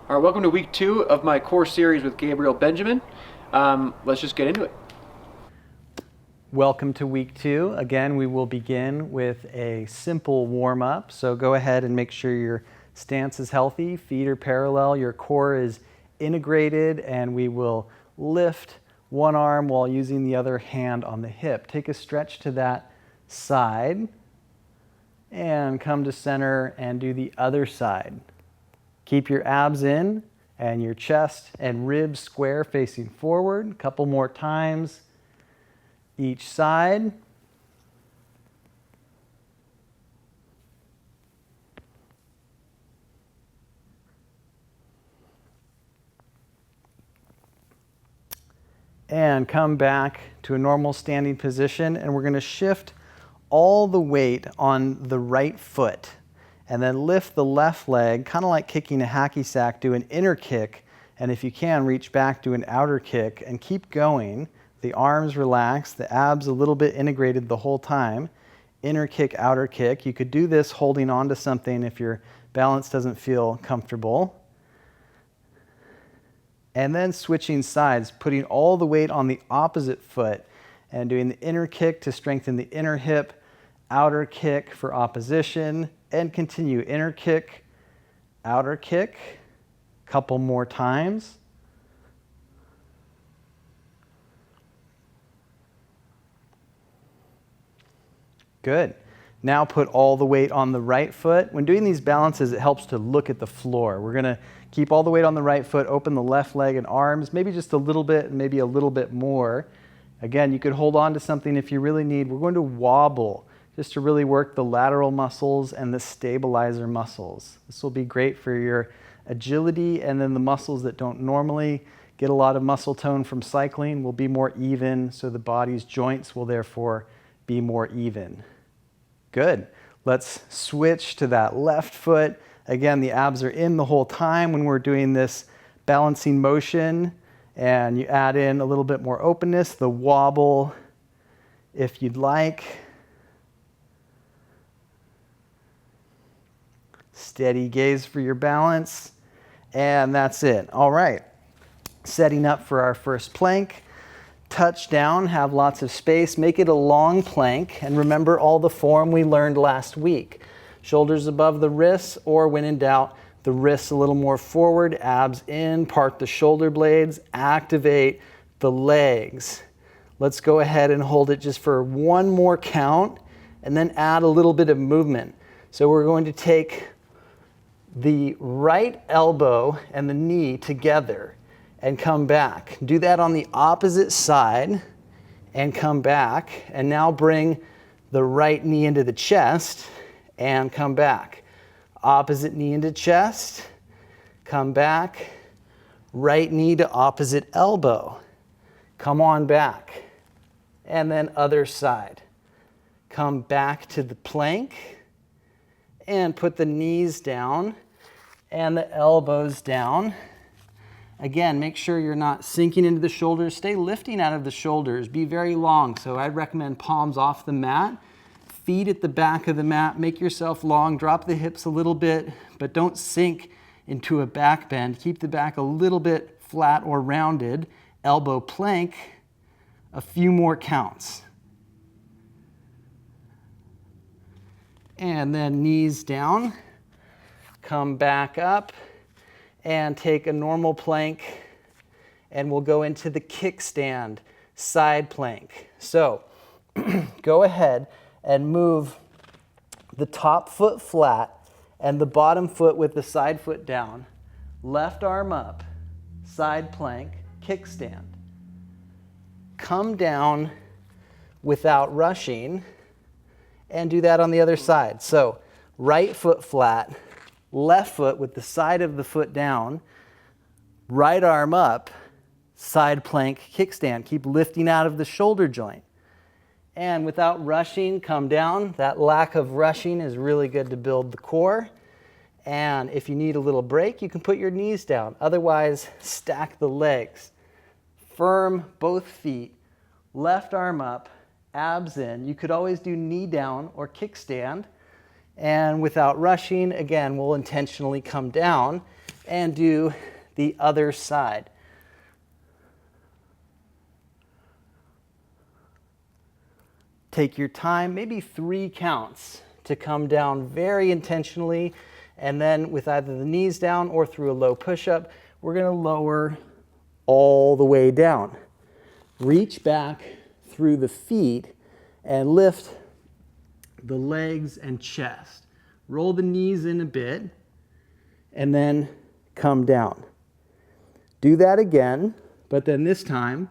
All right, welcome to week 2 of my core series with Gabriel Benjamin. Let's just get into it. Welcome to week 2. Again, we will begin with a simple warm-up. So go ahead and make sure your stance is healthy, feet are parallel, your core is integrated, and we will lift one arm while using the other hand on the hip. Take a stretch to that side and come to center and do the other side. Keep your abs in and your chest and ribs square facing forward. A couple more times each side. And come back to a normal standing position, and we're going to shift all the weight on the right foot. And then lift the left leg, kind of like kicking a hacky sack, do an inner kick, and if you can, reach back, do an outer kick, and keep going. The arms relaxed, the abs a little bit integrated the whole time. Inner kick, outer kick. You could do this holding on to something if your balance doesn't feel comfortable. And then switching sides, putting all the weight on the opposite foot and doing the inner kick to strengthen the inner hip, outer kick for opposition, and continue. Inner kick, outer kick, couple more times. Good. Now put all the weight on the right foot. When doing these balances, it helps to look at the floor. We're going to keep all the weight on the right foot, open the left leg and arms, maybe just a little bit, maybe a little bit more. Again, you could hold on to something if you really need. We're going to wobble, just to really work the lateral muscles and the stabilizer muscles. This will be great for your agility, and then the muscles that don't normally get a lot of muscle tone from cycling will be more even, so the body's joints will therefore be more even. Good. Let's switch to that left foot. Again, the abs are in the whole time when we're doing this balancing motion, and you add in a little bit more openness, the wobble if you'd like. Steady gaze for your balance, and that's it. All right, setting up for our first plank. Touch down, have lots of space, make it a long plank, and remember all the form we learned last week. Shoulders above the wrists, or when in doubt, the wrists a little more forward, abs in, part the shoulder blades, activate the legs. Let's go ahead and hold it just for one more count, and then add a little bit of movement. So we're going to take the right elbow and the knee together and come back. Do that on the opposite side and come back. And now bring the right knee into the chest and come back. Opposite knee into chest, come back. Right knee to opposite elbow. Come on back. And then other side. Come back to the plank and put the knees down and the elbows down. Again, make sure you're not sinking into the shoulders. Stay lifting out of the shoulders. Be very long. So I'd recommend palms off the mat, feet at the back of the mat. Make yourself long. Drop the hips a little bit, but don't sink into a back bend. Keep the back a little bit flat or rounded. Elbow plank. A few more counts. And then knees down. Come back up and take a normal plank, and we'll go into the kickstand side plank. So go ahead and move the top foot flat and the bottom foot with the side foot down. Left arm up, side plank, kickstand. Come down without rushing, and do that on the other side. So right foot flat, left foot with the side of the foot down, right arm up, side plank kickstand. Keep lifting out of the shoulder joint. And without rushing, come down. That lack of rushing is really good to build the core. And if you need a little break, you can put your knees down. Otherwise, stack the legs. Firm both feet, left arm up, abs in. You could always do knee down or kickstand. And without rushing, again, we'll intentionally come down And do the other side. Take your time, maybe 3 counts to come down very intentionally, and then with either the knees down or through a low push-up, we're going to lower all the way down. Reach back through the feet and lift the legs and chest. Roll the knees in a bit and then come down. Do that again, but then this time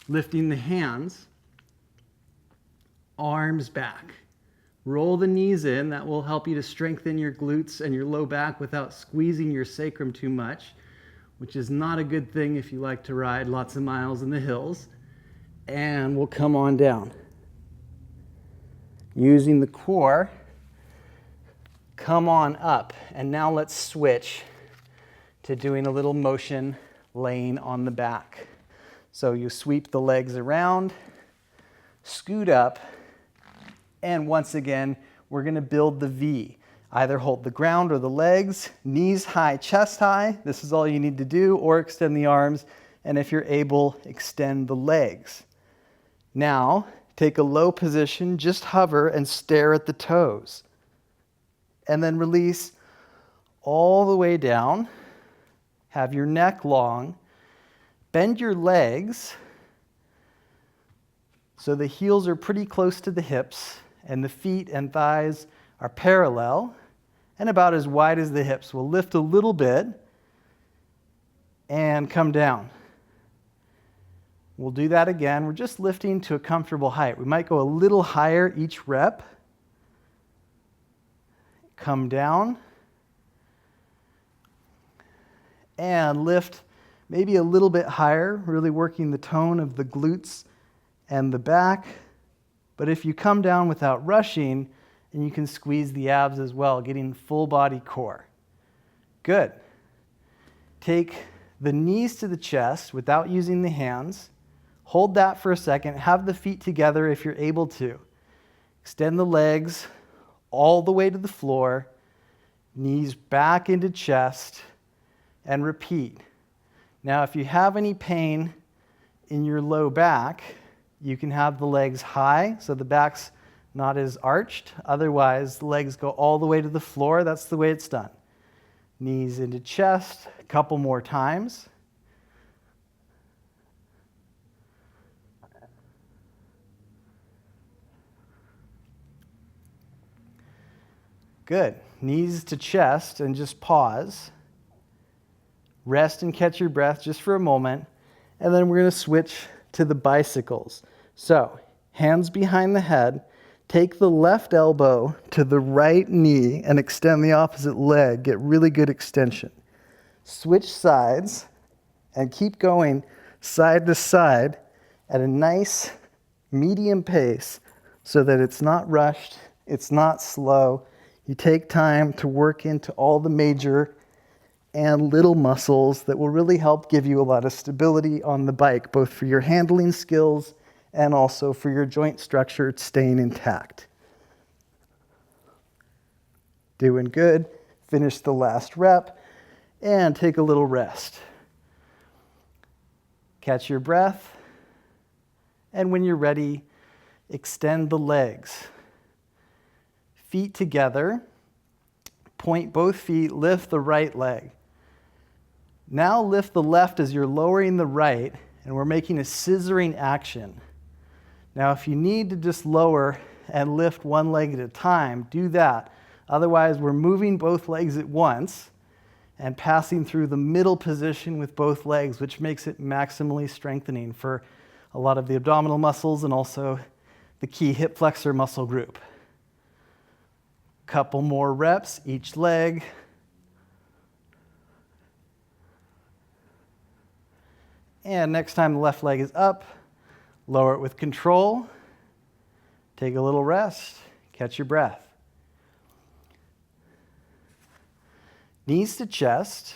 lifting the hands, arms back. Roll the knees in. That will help you to strengthen your glutes and your low back without squeezing your sacrum too much, which is not a good thing if you like to ride lots of miles in the hills. And we'll come on down. Using the core, come on up. And now let's switch to doing a little motion laying on the back. So you sweep the legs around, scoot up, and once again, we're going to build the V. Either hold the ground or the legs, knees high, chest high. This is all you need to do, or extend the arms, and if you're able, extend the legs. Now, take a low position, just hover and stare at the toes. And then release all the way down. Have your neck long. Bend your legs so the heels are pretty close to the hips and the feet and thighs are parallel and about as wide as the hips. We'll lift a little bit and come down. We'll do that again. We're just lifting to a comfortable height. We might go a little higher each rep. Come down and lift maybe a little bit higher, really working the tone of the glutes and the back. But if you come down without rushing, and you can squeeze the abs as well, getting full body core. Good. Take the knees to the chest without using the hands. Hold that for a second. Have the feet together if you're able to. Extend the legs all the way to the floor. Knees back into chest. And repeat. Now, if you have any pain in your low back, you can have the legs high, so the back's not as arched. Otherwise, the legs go all the way to the floor. That's the way it's done. Knees into chest, a couple more times. Good. Knees to chest and just pause. Rest and catch your breath just for a moment. And then we're going to switch to the bicycles. So, hands behind the head. Take the left elbow to the right knee and extend the opposite leg. Get really good extension. Switch sides and keep going side to side at a nice medium pace so that it's not rushed, it's not slow. You take time to work into all the major and little muscles that will really help give you a lot of stability on the bike, both for your handling skills and also for your joint structure staying intact. Doing good. Finish the last rep and take a little rest. Catch your breath. And when you're ready, extend the legs. Feet together. Point both feet, lift the right leg. Now lift the left as you're lowering the right, and we're making a scissoring action. Now, if you need to just lower and lift one leg at a time, do that. Otherwise, we're moving both legs at once and passing through the middle position with both legs, which makes it maximally strengthening for a lot of the abdominal muscles and also the key hip flexor muscle group. Couple more reps, each leg. And next time the left leg is up, lower it with control. Take a little rest. Catch your breath. Knees to chest.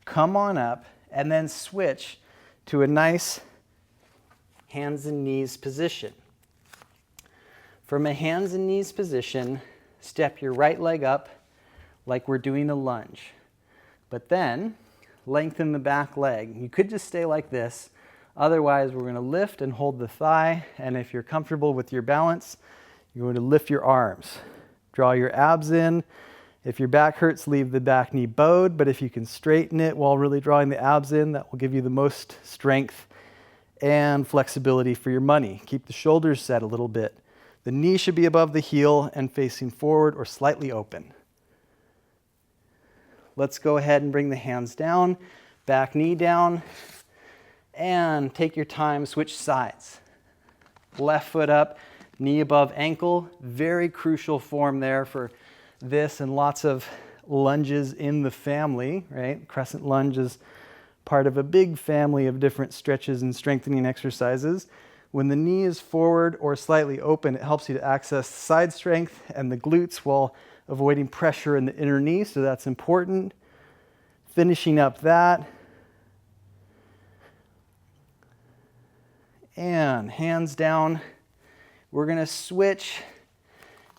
Come on up and then switch to a nice hands and knees position. From a hands and knees position, step your right leg up, like we're doing a lunge. But then lengthen the back leg. You could just stay like this. Otherwise, we're going to lift and hold the thigh. And if you're comfortable with your balance, you're going to lift your arms. Draw your abs in. If your back hurts, leave the back knee bowed. But if you can straighten it while really drawing the abs in, that will give you the most strength and flexibility for your money. Keep the shoulders set a little bit. The knee should be above the heel and facing forward or slightly open. Let's go ahead and bring the hands down, back knee down, and take your time, switch sides. Left foot up, knee above ankle. Very crucial form there for this and lots of lunges in the family, right? Crescent lunge is part of a big family of different stretches and strengthening exercises. When the knee is forward or slightly open, it helps you to access side strength and the glutes while avoiding pressure in the inner knee, so that's important. Finishing up that. And hands down. We're going to switch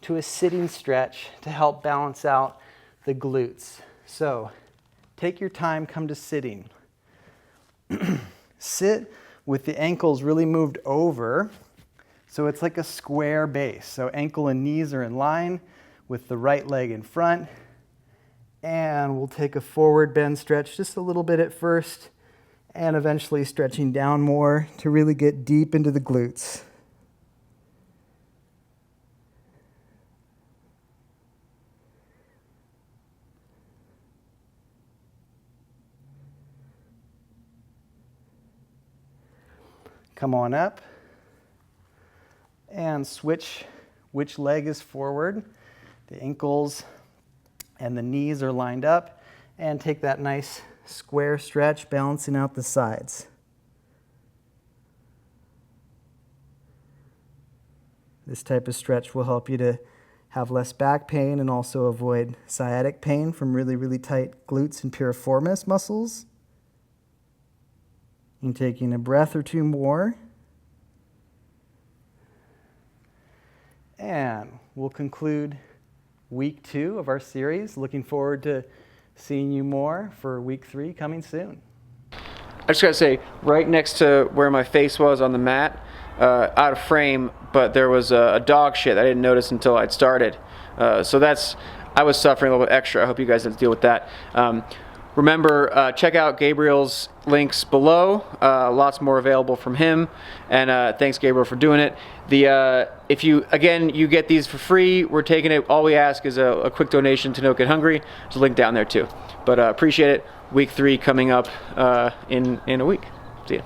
to a sitting stretch to help balance out the glutes. So take your time, come to sitting. Sit with the ankles really moved over, so it's like a square base. So ankle and knees are in line with the right leg in front. And we'll take a forward bend stretch just a little bit at first, and eventually stretching down more to really get deep into the glutes. Come on up and switch which leg is forward. The ankles and the knees are lined up, and take that nice square stretch, balancing out the sides. This type of stretch will help you to have less back pain and also avoid sciatic pain from really, really tight glutes and piriformis muscles. And taking a breath or two more. And we'll conclude week 2 of our series. Looking forward to seeing you more for week 3 coming soon. I just gotta say, right next to where my face was on the mat, out of frame, but there was a dog shit I didn't notice until I'd started. So I was suffering a little bit extra. I hope you guys didn't deal with that. Remember, check out Gabriel's links below. Lots more available from him. And thanks, Gabriel, for doing it. If you get these for free. We're taking it. All we ask is a quick donation to No Get Hungry. There's a link down there too. But appreciate it. Week 3 coming up in a week. See ya.